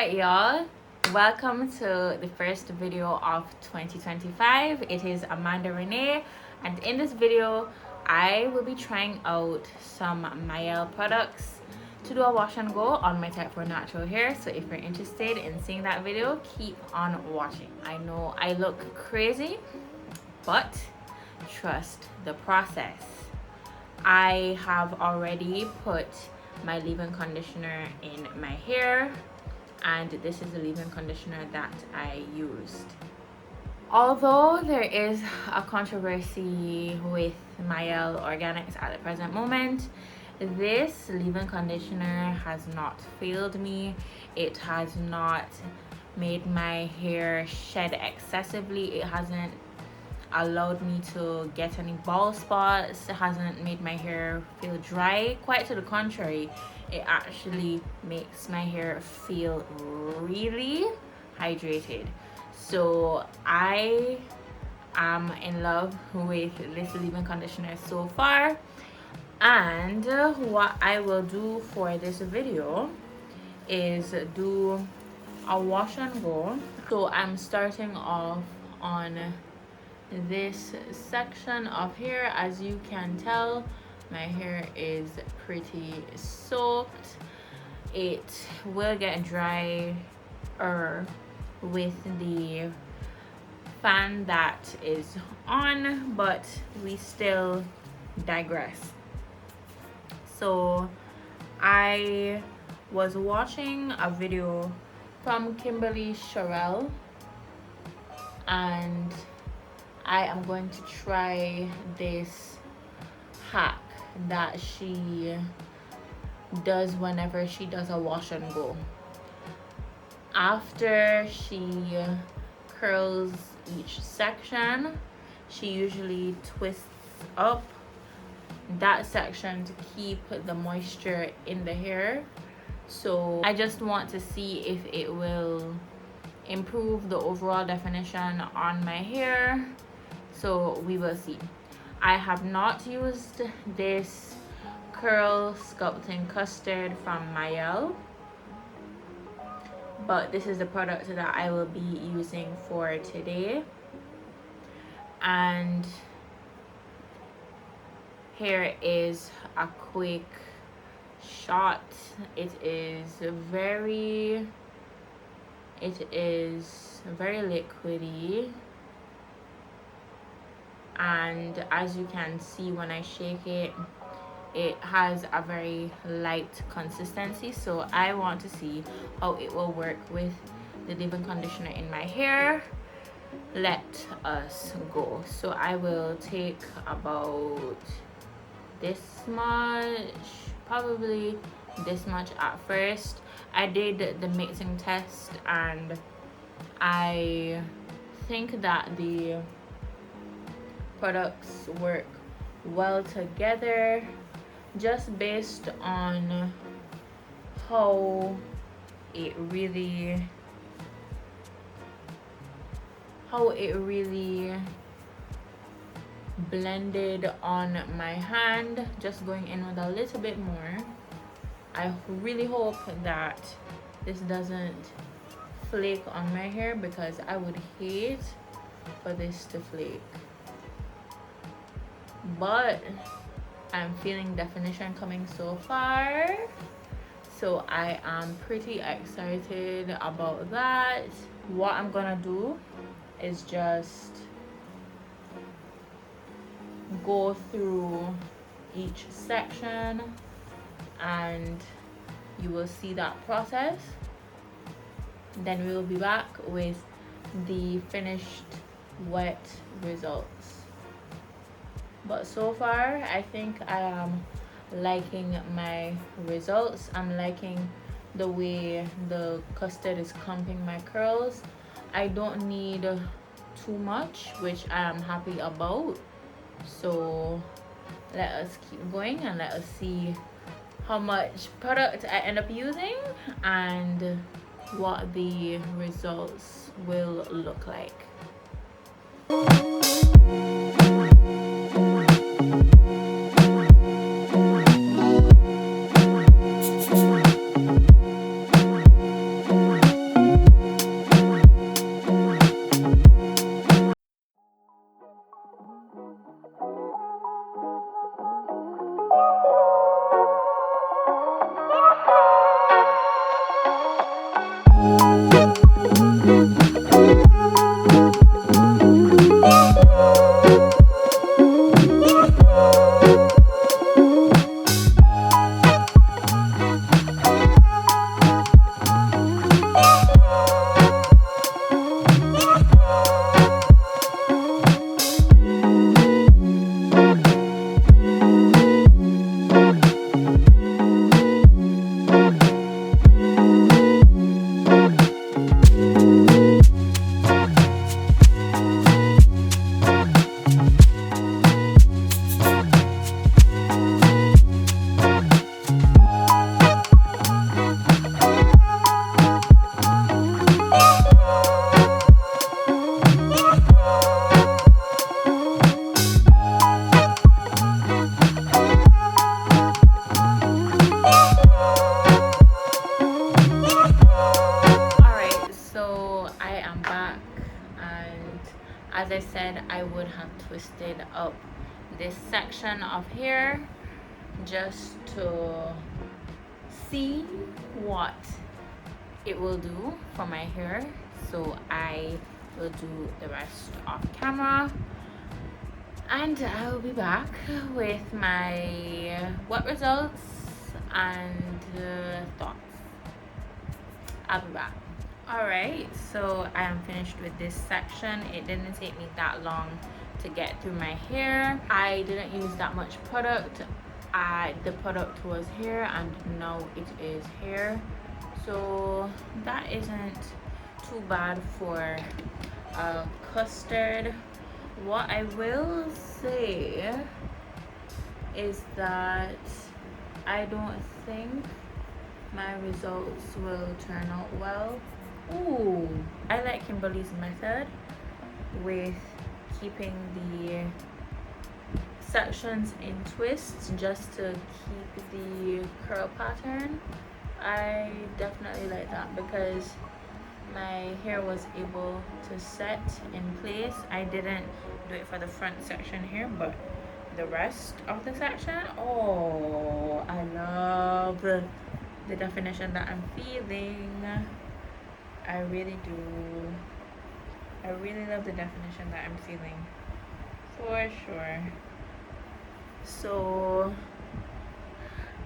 Alright y'all, welcome to the first video of 2025. It is Amanda Renee, and in this video I will be trying out some Mielle products to do a wash and go on my type 4 natural hair. So if you're interested in seeing that video, keep on watching. I know I look crazy, but trust the process. I have already put my leave-in conditioner in my hair, and this is the leave-in conditioner that I used. Although there is a controversy with Mielle Organics at the present moment, this leave-in conditioner has not failed me. It has not made my hair shed excessively. It hasn't allowed me to get any bald spots. It hasn't made my hair feel dry. Quite to the contrary, it actually makes my hair feel really hydrated. So I am in love with this leave-in conditioner so far, and what I will do for this video is do a wash and go. So I'm starting off on this section of hair. As you can tell, my hair is pretty soaked. It will get drier with the fan that is on, but we still digress. So I was watching a video from Kimberly Sherrill, and I am going to try this hack that she does whenever she does a wash and go. After she curls each section, she usually twists up that section to keep the moisture in the hair. So I just want to see if it will improve the overall definition on my hair. So we will see. I have not used this curl sculpting custard from Mielle, but this is the product that I will be using for today. And here is a quick shot. It is very liquidy, and as you can see when I shake it, it has a very light consistency. So I want to see how it will work with the leave-in conditioner in my hair. Let us go. So I will take about this much, probably this much at first. I did the mixing test, and I think that the products work well together, just based on how it really blended on my hand. Just going in with a little bit more. I really hope that this doesn't flake on my hair, because I would hate for this to flake. But I'm feeling definition coming so far, so I am pretty excited about that. What I'm gonna do is just go through each section, and you will see that process. Then we will be back with the finished wet results. But so far, I think I am liking my results. I'm liking the way the custard is clumping my curls. I don't need too much, which I am happy about. So let us keep going and let us see how much product I end up using and what the results will look like. as I said, I would have twisted up this section of hair just to see what it will do for my hair. So I will do the rest off camera, and I will be back with my wet results and thoughts. I'll be back. Alright, so I am finished with this section. It didn't take me that long to get through my hair. I didn't use that much product. The product was here and now it is here, so that isn't too bad for custard. What I will say is that I don't think my results will turn out well. Ooh, I like Kimberly's method with keeping the sections in twists just to keep the curl pattern. I definitely like that because my hair was able to set in place. I didn't do it for the front section here, but the rest of the section, oh, I love the definition that I'm feeling. I really do. I really love the definition that I'm feeling, for sure. So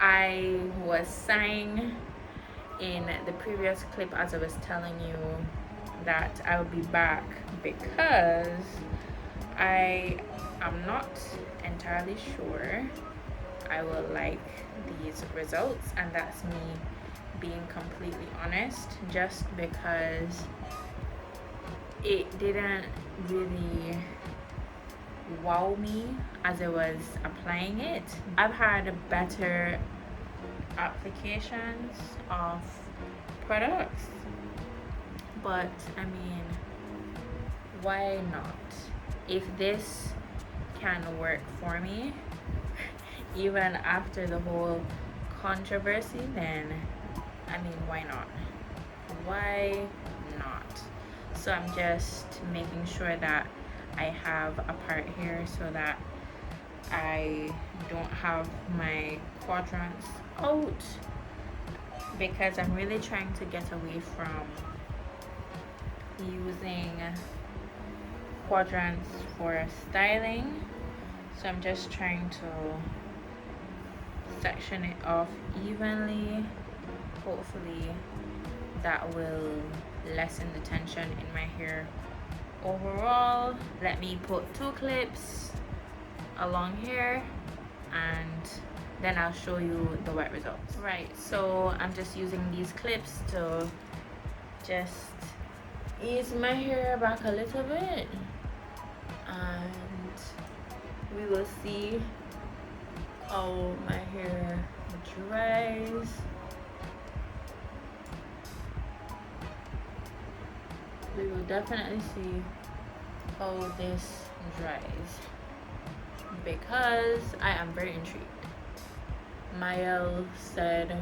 I was saying in the previous clip, as I was telling you, that I will be back because I am not entirely sure I will like these results, and that's me being completely honest, just because it didn't really wow me as I was applying it. I've had better applications of products, but I mean, why not? If this can work for me even after the whole controversy, then I mean, why not? Why not? So I'm just making sure that I have a part here so that I don't have my quadrants out, because I'm really trying to get away from using quadrants for styling. So I'm just trying to section it off evenly. Hopefully that will lessen the tension in my hair overall. Let me put 2 clips along here and then I'll show you the wet results. Right, so I'm just using these clips to just ease my hair back a little bit, and we will see how my hair dries. We will definitely see how this dries because I am very intrigued. Mielle said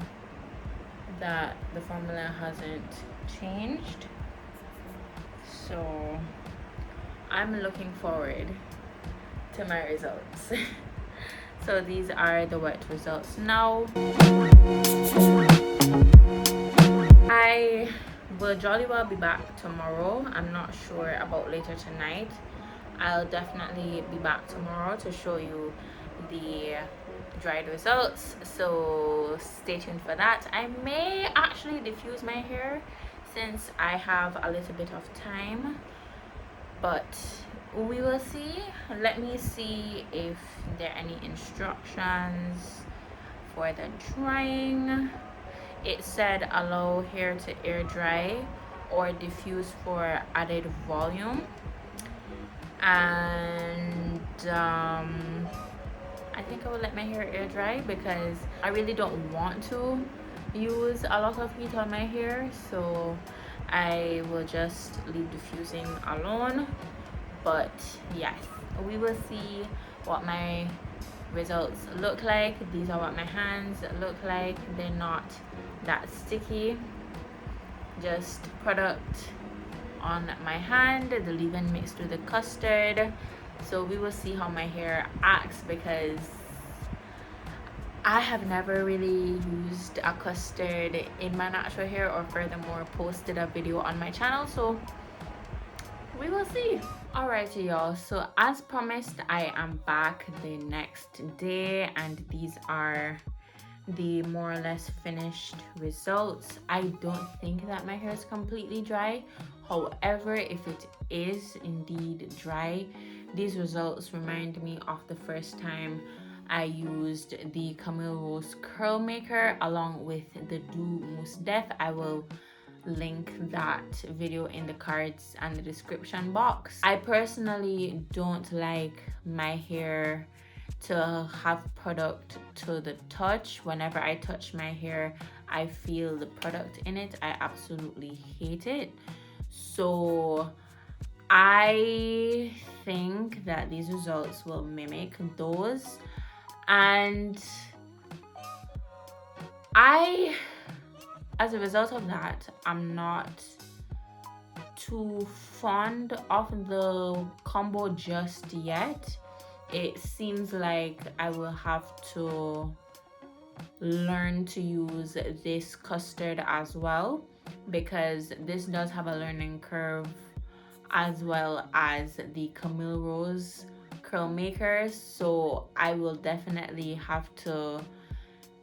that the formula hasn't changed, so I'm looking forward to my results. So these are the wet results now. I will jolly well be back tomorrow. I'm not sure about later tonight. I'll definitely be back tomorrow to show you the dried results, so stay tuned for that. I may actually diffuse my hair since I have a little bit of time, but we will see. Let me see if there are any instructions for the drying. It said allow hair to air dry or diffuse for added volume, and I think I will let my hair air dry because I really don't want to use a lot of heat on my hair, so I will just leave diffusing alone. But yes, we will see what my results look like. These are what my hands look like. They're not that sticky, just product on my hand, the leave-in mixed with the custard. So we will see how my hair acts, because I have never really used a custard in my natural hair, or furthermore posted a video on my channel, so we will see. Alrighty y'all, so as promised, I am back the next day, and these are the more or less finished results. I don't think that my hair is completely dry. However, if it is indeed dry, these results remind me of the first time I used the Camille Rose curl maker along with the Do Mousse Def. I will link that video in the cards and the description box. I personally don't like my hair to have product to the touch. Whenever I touch my hair, I feel the product in it. I absolutely hate it. So I think that these results will mimic those, and as a result of that, I'm not too fond of the combo just yet. It seems like I will have to learn to use this custard as well, because this does have a learning curve, as well as the Camille Rose curl makers. So I will definitely have to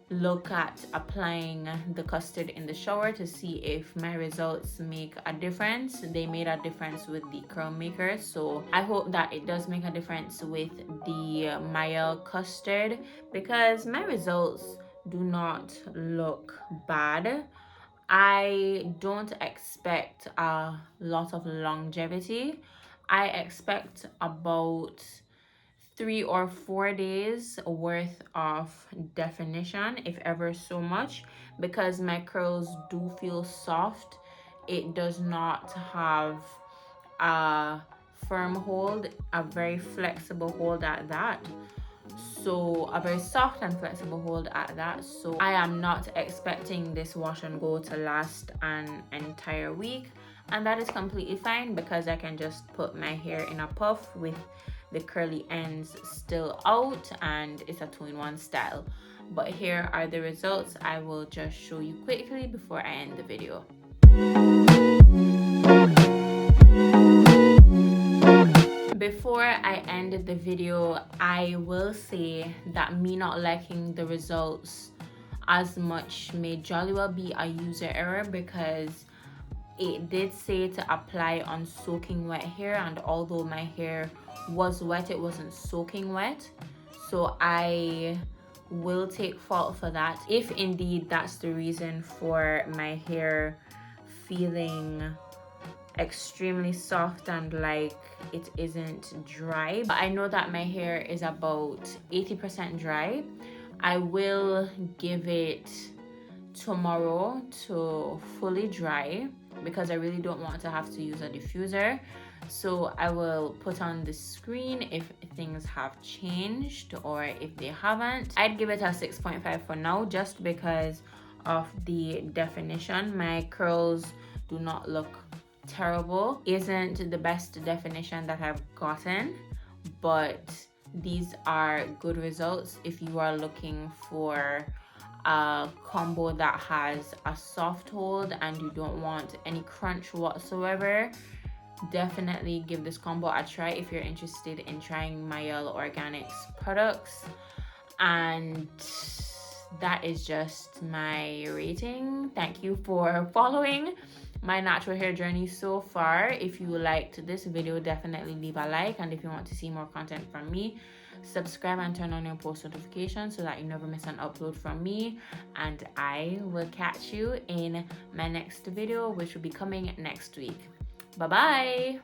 look at applying the custard in the shower to see if my results make a difference. They made a difference with the curl maker, so I hope that it does make a difference with the Mielle custard, because my results do not look bad. I don't expect a lot of longevity. I expect about 3 or 4 days worth of definition, if ever so much, because my curls do feel soft. It does not have a firm hold, a very flexible hold at that. So a very soft and flexible hold at that. So I am not expecting this wash and go to last an entire week, and that is completely fine, because I can just put my hair in a puff with the curly ends still out, and it's a 2-in-1 style. But here are the results. I will just show you quickly before I end the video. Before I end the video, I will say that me not liking the results as much may jolly well be a user error, because it did say to apply on soaking wet hair, and although my hair was wet, it wasn't soaking wet. So I will take fault for that, if indeed that's the reason for my hair feeling extremely soft and like it isn't dry. But I know that my hair is about 80% dry. I will give it tomorrow to fully dry, because I really don't want to have to use a diffuser. So I will put on the screen if things have changed, or if they haven't. I'd give it a 6.5 for now, just because of the definition. My curls do not look terrible. Isn't the best definition that I've gotten, but these are good results if you are looking for a combo that has a soft hold and you don't want any crunch whatsoever. Definitely give this combo a try if you're interested in trying Mielle Organics products. And that is just my rating. Thank you for following my natural hair journey so far. If you liked this video, definitely leave a like, and if you want to see more content from me, subscribe and turn on your post notifications so that you never miss an upload from me. And I will catch you in my next video, which will be coming next week. Bye bye.